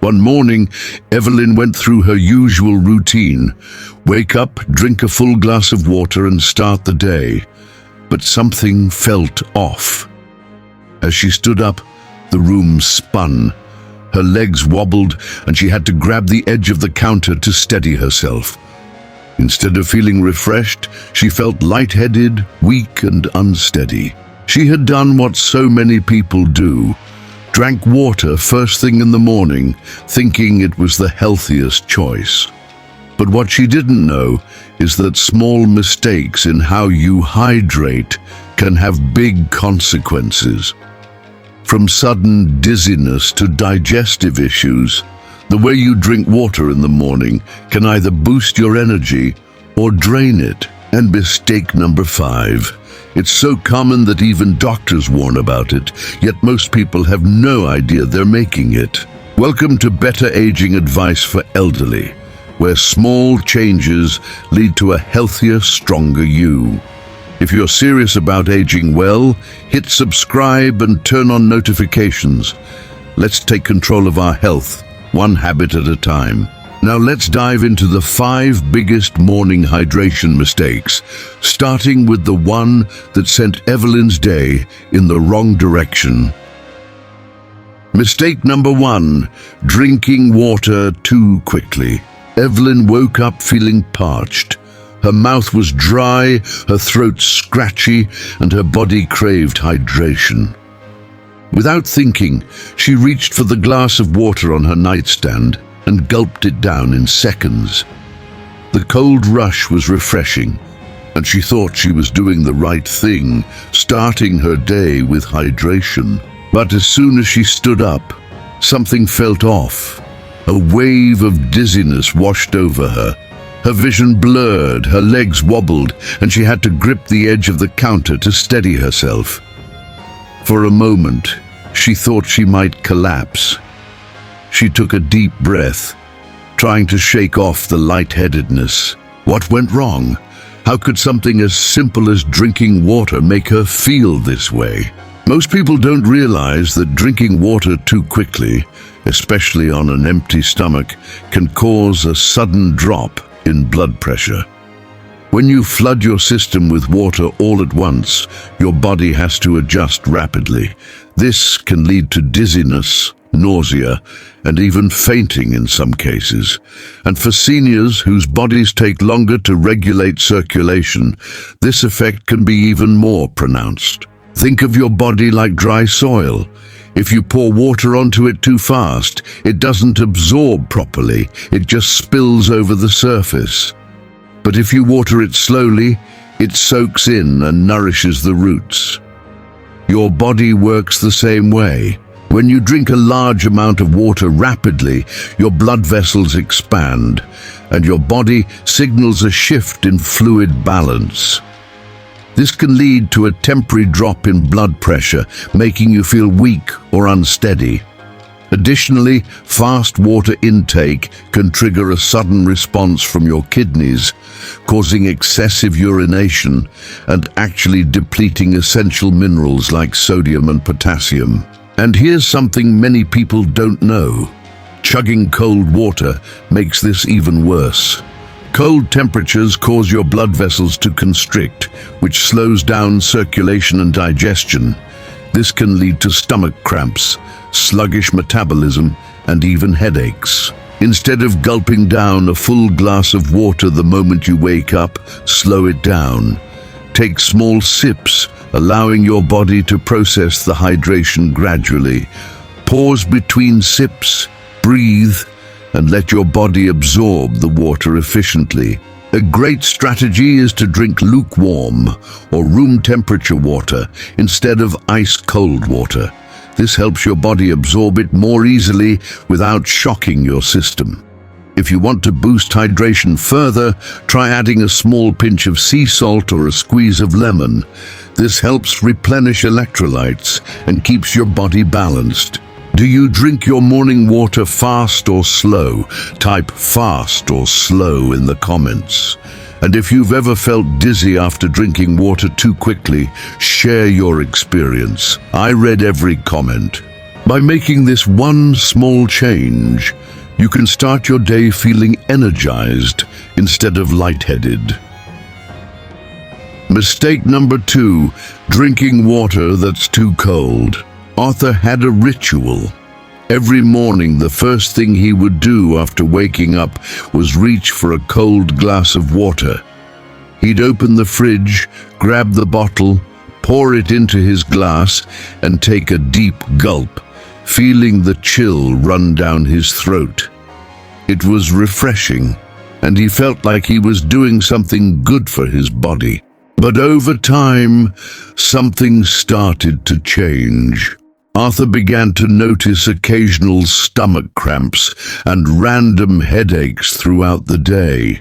One morning, Evelyn went through her usual routine. Wake up, drink a full glass of water and start the day. But something felt off. As she stood up, the room spun. Her legs wobbled and she had to grab the edge of the counter to steady herself. Instead of feeling refreshed, she felt lightheaded, weak and unsteady. She had done what so many people do. Drank water first thing in the morning, thinking it was the healthiest choice. But what she didn't know is that small mistakes in how you hydrate can have big consequences. From sudden dizziness to digestive issues, the way you drink water in the morning can either boost your energy or drain it. And mistake number 5. It's so common that even doctors warn about it, yet most people have no idea they're making it. Welcome to Better Aging Advice for Elderly, where small changes lead to a healthier, stronger you. If you're serious about aging well, hit subscribe and turn on notifications. Let's take control of our health, one habit at a time. Now let's dive into the 5 biggest morning hydration mistakes, starting with the one that sent Evelyn's day in the wrong direction. Mistake number 1, drinking water too quickly. Evelyn woke up feeling parched. Her mouth was dry, her throat scratchy, and her body craved hydration. Without thinking, she reached for the glass of water on her nightstand and gulped it down in seconds. The cold rush was refreshing, and she thought she was doing the right thing, starting her day with hydration. But as soon as she stood up, something felt off. A wave of dizziness washed over her. Her vision blurred, her legs wobbled, and she had to grip the edge of the counter to steady herself. For a moment, she thought she might collapse. She took a deep breath, trying to shake off the lightheadedness. What went wrong? How could something as simple as drinking water make her feel this way? Most people don't realize that drinking water too quickly, especially on an empty stomach, can cause a sudden drop in blood pressure. When you flood your system with water all at once, your body has to adjust rapidly. This can lead to dizziness, nausea, and even fainting in some cases. And for seniors whose bodies take longer to regulate circulation, this effect can be even more pronounced. Think of your body like dry soil. If you pour water onto it too fast, it doesn't absorb properly, it just spills over the surface. But if you water it slowly, it soaks in and nourishes the roots. Your body works the same way. When you drink a large amount of water rapidly, your blood vessels expand, and your body signals a shift in fluid balance. This can lead to a temporary drop in blood pressure, making you feel weak or unsteady. Additionally, fast water intake can trigger a sudden response from your kidneys, causing excessive urination and actually depleting essential minerals like sodium and potassium. And here's something many people don't know. Chugging cold water makes this even worse. Cold temperatures cause your blood vessels to constrict, which slows down circulation and digestion. This can lead to stomach cramps, sluggish metabolism, and even headaches. Instead of gulping down a full glass of water the moment you wake up, slow it down. Take small sips, allowing your body to process the hydration gradually. Pause between sips, breathe, and let your body absorb the water efficiently. A great strategy is to drink lukewarm or room temperature water instead of ice-cold water. This helps your body absorb it more easily without shocking your system. If you want to boost hydration further, try adding a small pinch of sea salt or a squeeze of lemon. This helps replenish electrolytes and keeps your body balanced. Do you drink your morning water fast or slow? Type fast or slow in the comments. And if you've ever felt dizzy after drinking water too quickly, share your experience. I read every comment. By making this one small change, you can start your day feeling energized instead of lightheaded. Mistake number 2, drinking water that's too cold. Arthur had a ritual. Every morning, the first thing he would do after waking up was reach for a cold glass of water. He'd open the fridge, grab the bottle, pour it into his glass, and take a deep gulp, feeling the chill run down his throat. It was refreshing, and he felt like he was doing something good for his body. But over time, something started to change. Arthur began to notice occasional stomach cramps and random headaches throughout the day.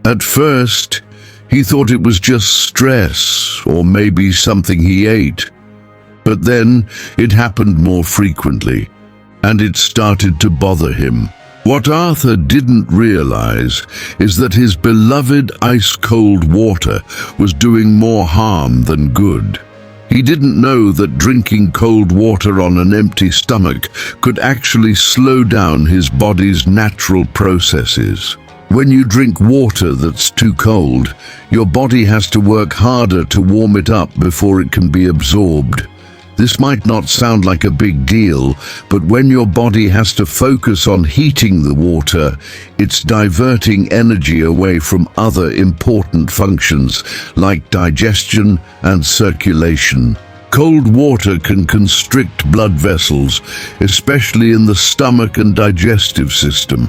At first, he thought it was just stress or maybe something he ate. But then it happened more frequently, and it started to bother him. What Arthur didn't realize is that his beloved ice-cold water was doing more harm than good. He didn't know that drinking cold water on an empty stomach could actually slow down his body's natural processes. When you drink water that's too cold, your body has to work harder to warm it up before it can be absorbed. This might not sound like a big deal, but when your body has to focus on heating the water, it's diverting energy away from other important functions like digestion and circulation. Cold water can constrict blood vessels, especially in the stomach and digestive system.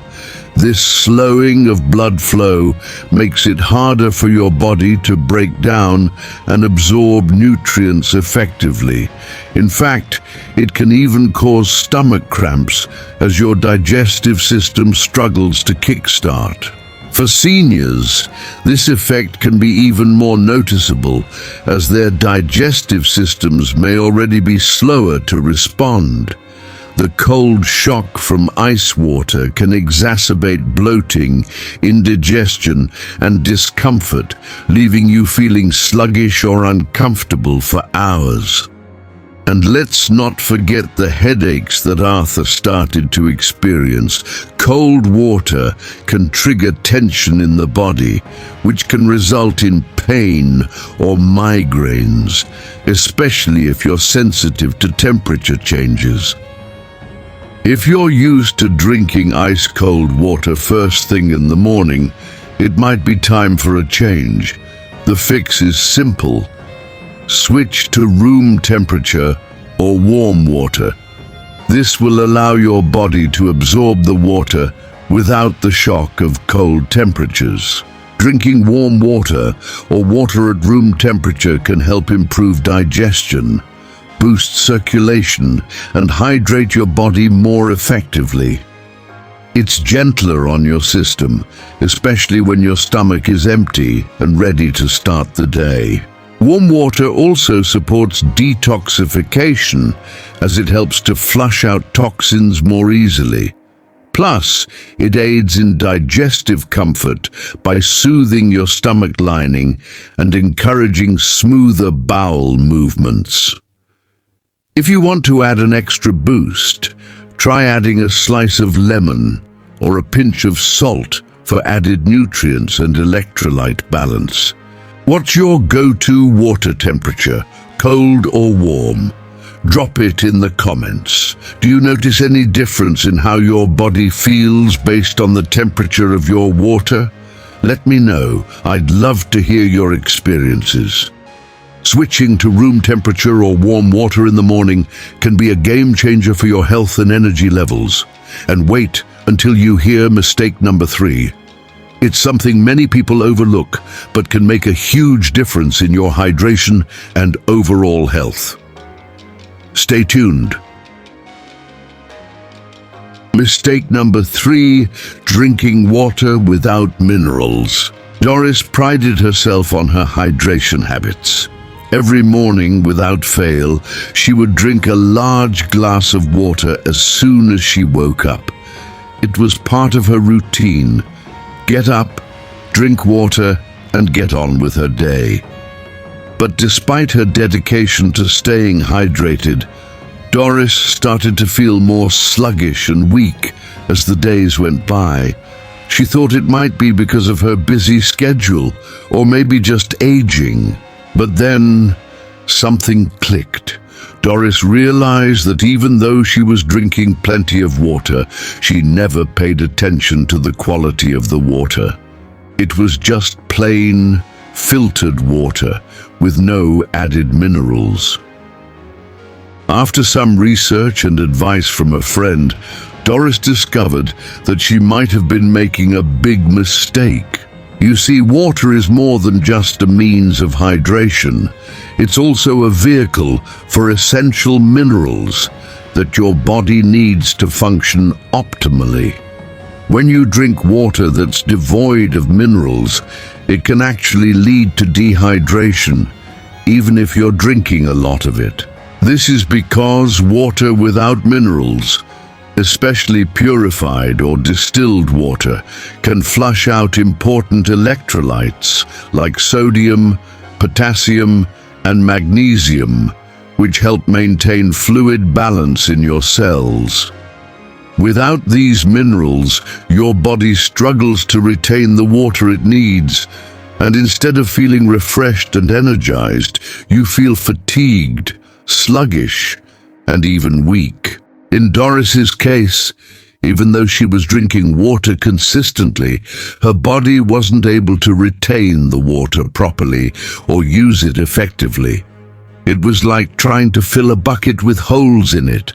This slowing of blood flow makes it harder for your body to break down and absorb nutrients effectively. In fact, it can even cause stomach cramps as your digestive system struggles to kickstart. For seniors, this effect can be even more noticeable as their digestive systems may already be slower to respond. The cold shock from ice water can exacerbate bloating, indigestion, and discomfort, leaving you feeling sluggish or uncomfortable for hours. And let's not forget the headaches that Arthur started to experience. Cold water can trigger tension in the body, which can result in pain or migraines, especially if you're sensitive to temperature changes. If you're used to drinking ice-cold water first thing in the morning, it might be time for a change. The fix is simple. Switch to room temperature or warm water. This will allow your body to absorb the water without the shock of cold temperatures. Drinking warm water or water at room temperature can help improve digestion, boost circulation, and hydrate your body more effectively. It's gentler on your system, especially when your stomach is empty and ready to start the day. Warm water also supports detoxification as it helps to flush out toxins more easily. Plus, it aids in digestive comfort by soothing your stomach lining and encouraging smoother bowel movements. If you want to add an extra boost, try adding a slice of lemon or a pinch of salt for added nutrients and electrolyte balance. What's your go-to water temperature, cold or warm? Drop it in the comments. Do you notice any difference in how your body feels based on the temperature of your water? Let me know. I'd love to hear your experiences. Switching to room temperature or warm water in the morning can be a game changer for your health and energy levels. And wait until you hear mistake number 3. It's something many people overlook, but can make a huge difference in your hydration and overall health. Stay tuned. Mistake number 3, drinking water without minerals. Doris prided herself on her hydration habits. Every morning, without fail, she would drink a large glass of water as soon as she woke up. It was part of her routine. Get up, drink water, and get on with her day. But despite her dedication to staying hydrated, Doris started to feel more sluggish and weak as the days went by. She thought it might be because of her busy schedule, or maybe just aging. But then something clicked. Doris realized that even though she was drinking plenty of water, she never paid attention to the quality of the water. It was just plain, filtered water with no added minerals. After some research and advice from a friend, Doris discovered that she might have been making a big mistake. You see, water is more than just a means of hydration. It's also a vehicle for essential minerals that your body needs to function optimally. When you drink water that's devoid of minerals, it can actually lead to dehydration, even if you're drinking a lot of it. This is because water without minerals, especially purified or distilled water, can flush out important electrolytes like sodium, potassium, and magnesium, which help maintain fluid balance in your cells. Without these minerals, your body struggles to retain the water it needs, and instead of feeling refreshed and energized, you feel fatigued, sluggish, and even weak. In Doris's case, even though she was drinking water consistently, her body wasn't able to retain the water properly or use it effectively. It was like trying to fill a bucket with holes in it.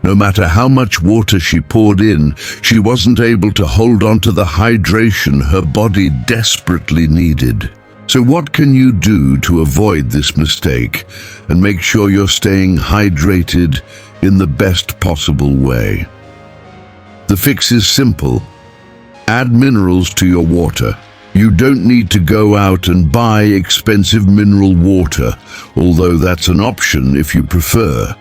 No matter how much water she poured in, she wasn't able to hold on to the hydration her body desperately needed. So what can you do to avoid this mistake and make sure you're staying hydrated in the best possible way? The fix is simple. Add minerals to your water. You don't need to go out and buy expensive mineral water, although that's an option if you prefer.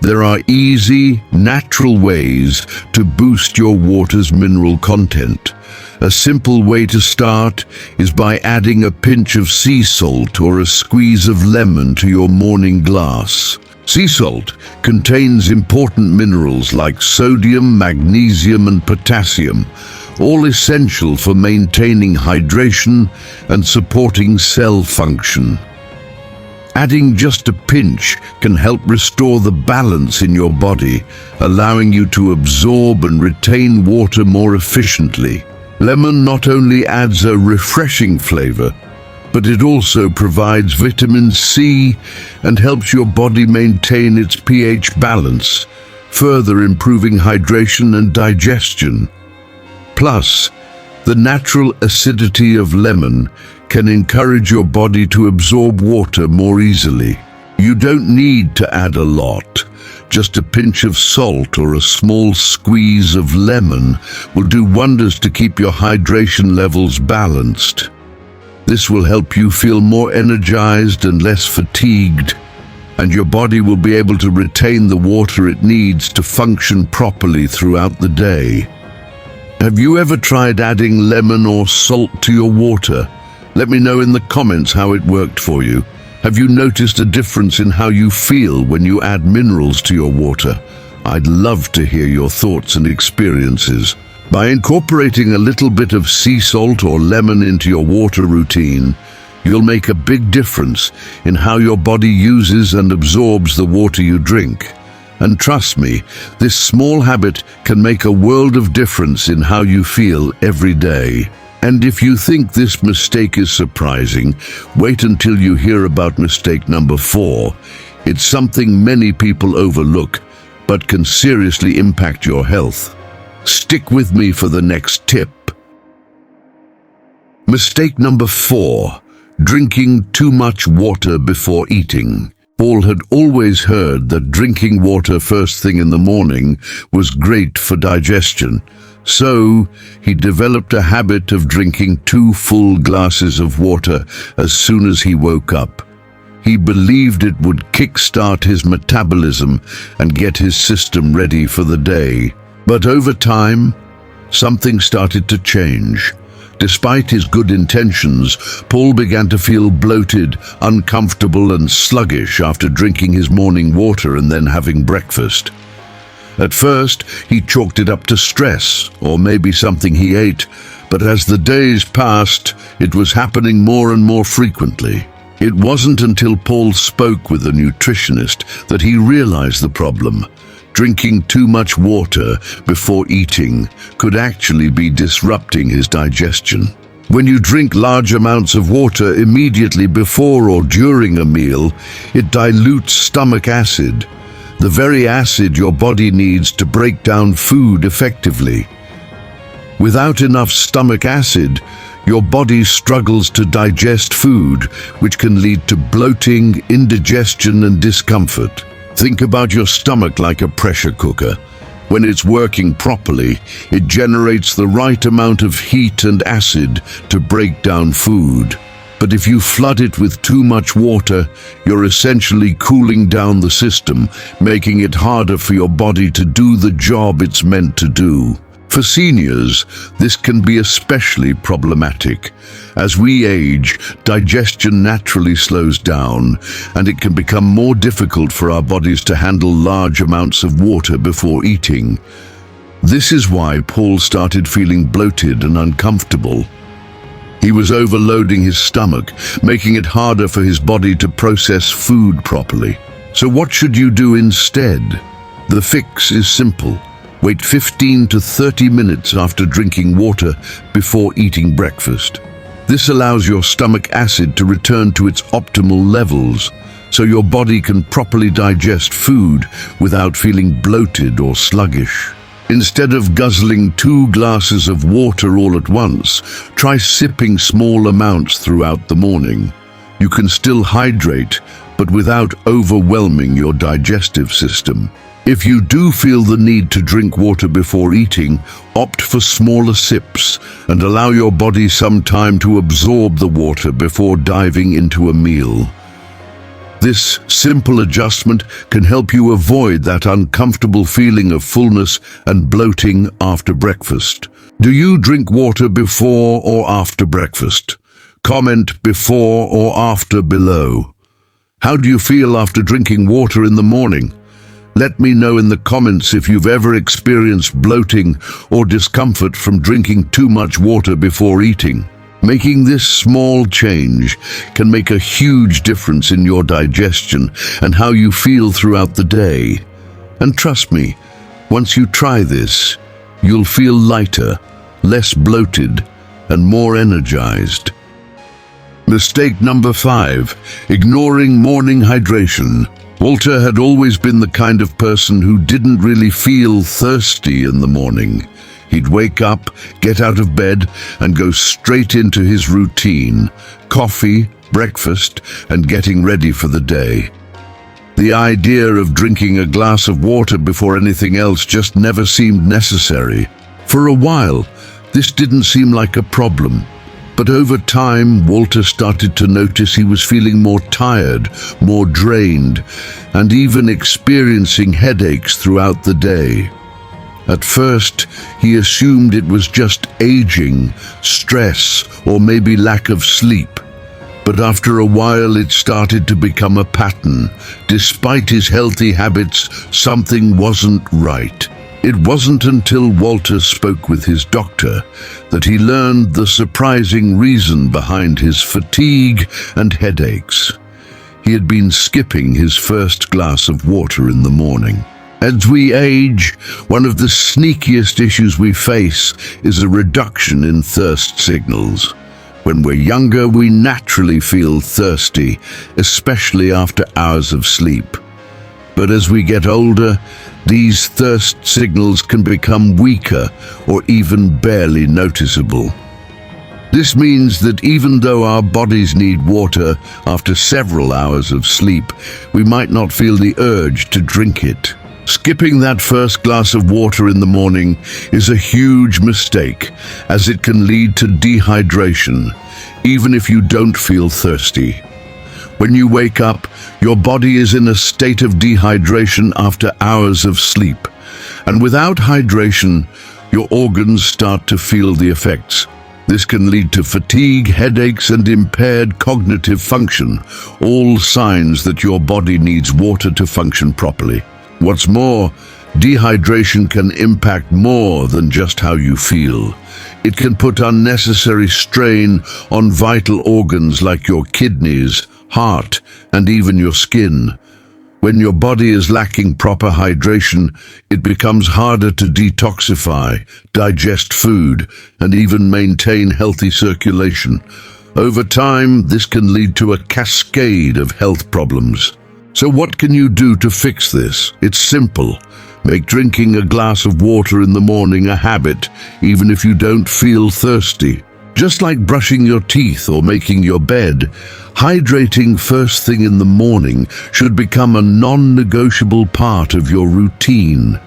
There are easy, natural ways to boost your water's mineral content. A simple way to start is by adding a pinch of sea salt or a squeeze of lemon to your morning glass. Sea salt contains important minerals like sodium, magnesium, and potassium, all essential for maintaining hydration and supporting cell function. Adding just a pinch can help restore the balance in your body, allowing you to absorb and retain water more efficiently. Lemon not only adds a refreshing flavor, but it also provides vitamin C and helps your body maintain its pH balance, further improving hydration and digestion. Plus, the natural acidity of lemon can encourage your body to absorb water more easily. You don't need to add a lot. Just a pinch of salt or a small squeeze of lemon will do wonders to keep your hydration levels balanced. This will help you feel more energized and less fatigued, and your body will be able to retain the water it needs to function properly throughout the day. Have you ever tried adding lemon or salt to your water? Let me know in the comments how it worked for you. Have you noticed a difference in how you feel when you add minerals to your water? I'd love to hear your thoughts and experiences. By incorporating a little bit of sea salt or lemon into your water routine, you'll make a big difference in how your body uses and absorbs the water you drink. And trust me, this small habit can make a world of difference in how you feel every day. And if you think this mistake is surprising, wait until you hear about mistake number 4. It's something many people overlook, but can seriously impact your health. Stick with me for the next tip. Mistake number 4, drinking too much water before eating. Paul had always heard that drinking water first thing in the morning was great for digestion. So, he developed a habit of drinking 2 full glasses of water as soon as he woke up. He believed it would kickstart his metabolism and get his system ready for the day. But over time, something started to change. Despite his good intentions, Paul began to feel bloated, uncomfortable and sluggish after drinking his morning water and then having breakfast. At first, he chalked it up to stress, or maybe something he ate, but as the days passed, it was happening more and more frequently. It wasn't until Paul spoke with a nutritionist that he realized the problem. Drinking too much water before eating could actually be disrupting his digestion. When you drink large amounts of water immediately before or during a meal, it dilutes stomach acid, the very acid your body needs to break down food effectively. Without enough stomach acid, your body struggles to digest food, which can lead to bloating, indigestion, and discomfort. Think about your stomach like a pressure cooker. When it's working properly, it generates the right amount of heat and acid to break down food. But if you flood it with too much water, you're essentially cooling down the system, making it harder for your body to do the job it's meant to do. For seniors, this can be especially problematic. As we age, digestion naturally slows down, and it can become more difficult for our bodies to handle large amounts of water before eating. This is why Paul started feeling bloated and uncomfortable. He was overloading his stomach, making it harder for his body to process food properly. So what should you do instead? The fix is simple. Wait 15 to 30 minutes after drinking water before eating breakfast. This allows your stomach acid to return to its optimal levels, so your body can properly digest food without feeling bloated or sluggish. Instead of guzzling 2 glasses of water all at once, try sipping small amounts throughout the morning. You can still hydrate, but without overwhelming your digestive system. If you do feel the need to drink water before eating, opt for smaller sips and allow your body some time to absorb the water before diving into a meal. This simple adjustment can help you avoid that uncomfortable feeling of fullness and bloating after breakfast. Do you drink water before or after breakfast? Comment before or after below. How do you feel after drinking water in the morning? Let me know in the comments if you've ever experienced bloating or discomfort from drinking too much water before eating. Making this small change can make a huge difference in your digestion and how you feel throughout the day. And trust me, once you try this, you'll feel lighter, less bloated, and more energized. Mistake number 5, ignoring morning hydration. Walter had always been the kind of person who didn't really feel thirsty in the morning. He'd wake up, get out of bed, and go straight into his routine: coffee, breakfast, and getting ready for the day. The idea of drinking a glass of water before anything else just never seemed necessary. For a while, this didn't seem like a problem. But over time, Walter started to notice he was feeling more tired, more drained, and even experiencing headaches throughout the day. At first, he assumed it was just aging, stress, or maybe lack of sleep. But after a while, it started to become a pattern. Despite his healthy habits, something wasn't right. It wasn't until Walter spoke with his doctor that he learned the surprising reason behind his fatigue and headaches. He had been skipping his first glass of water in the morning. As we age, one of the sneakiest issues we face is a reduction in thirst signals. When we're younger, we naturally feel thirsty, especially after hours of sleep. But as we get older, these thirst signals can become weaker or even barely noticeable. This means that even though our bodies need water after several hours of sleep, we might not feel the urge to drink it. Skipping that first glass of water in the morning is a huge mistake, as it can lead to dehydration, even if you don't feel thirsty. When you wake up, your body is in a state of dehydration after hours of sleep. And without hydration, your organs start to feel the effects. This can lead to fatigue, headaches, and impaired cognitive function, all signs that your body needs water to function properly. What's more, dehydration can impact more than just how you feel. It can put unnecessary strain on vital organs like your kidneys, heart, and even your skin. When your body is lacking proper hydration, it becomes harder to detoxify, digest food, and even maintain healthy circulation. Over time, this can lead to a cascade of health problems. So what can you do to fix this? It's simple. Make drinking a glass of water in the morning a habit, even if you don't feel thirsty. Just like brushing your teeth or making your bed, hydrating first thing in the morning should become a non-negotiable part of your routine.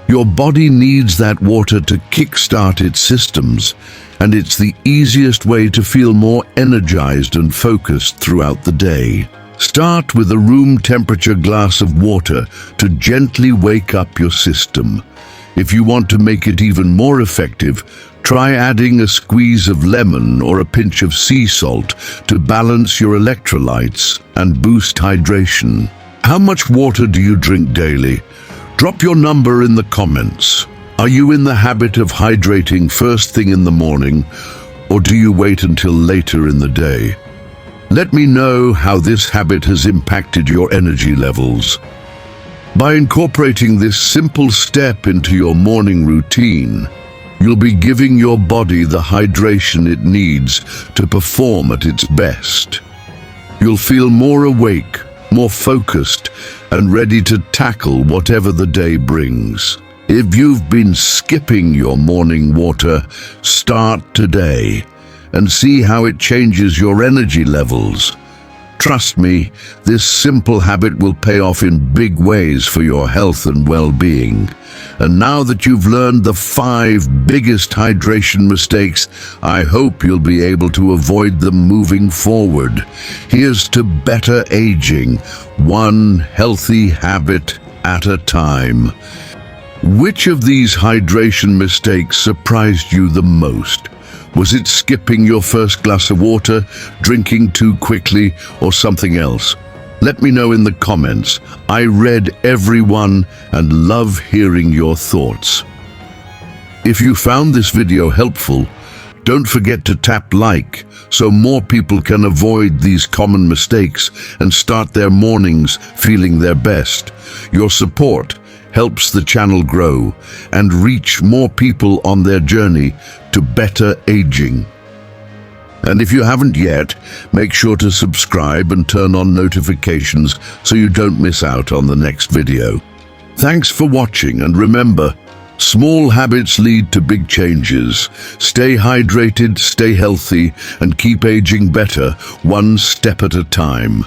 Your body needs that water to kickstart its systems, and it's the easiest way to feel more energized and focused throughout the day. Start with a room temperature glass of water to gently wake up your system. If you want to make it even more effective, try adding a squeeze of lemon or a pinch of sea salt to balance your electrolytes and boost hydration. How much water do you drink daily? Drop your number in the comments. Are you in the habit of hydrating first thing in the morning, or do you wait until later in the day? Let me know how this habit has impacted your energy levels. By incorporating this simple step into your morning routine, you'll be giving your body the hydration it needs to perform at its best. You'll feel more awake, more focused, and ready to tackle whatever the day brings. If you've been skipping your morning water, start today and see how it changes your energy levels. Trust me, this simple habit will pay off in big ways for your health and well-being. And now that you've learned the 5 biggest hydration mistakes, I hope you'll be able to avoid them moving forward. Here's to better aging, one healthy habit at a time. Which of these hydration mistakes surprised you the most? Was it skipping your first glass of water, drinking too quickly, or something else? Let me know in the comments. I read every one and love hearing your thoughts. If you found this video helpful, don't forget to tap like so more people can avoid these common mistakes and start their mornings feeling their best. Your support helps the channel grow and reach more people on their journey to better aging. And if you haven't yet, make sure to subscribe and turn on notifications so you don't miss out on the next video. Thanks for watching, and remember, small habits lead to big changes. Stay hydrated, stay healthy, and keep aging better, one step at a time.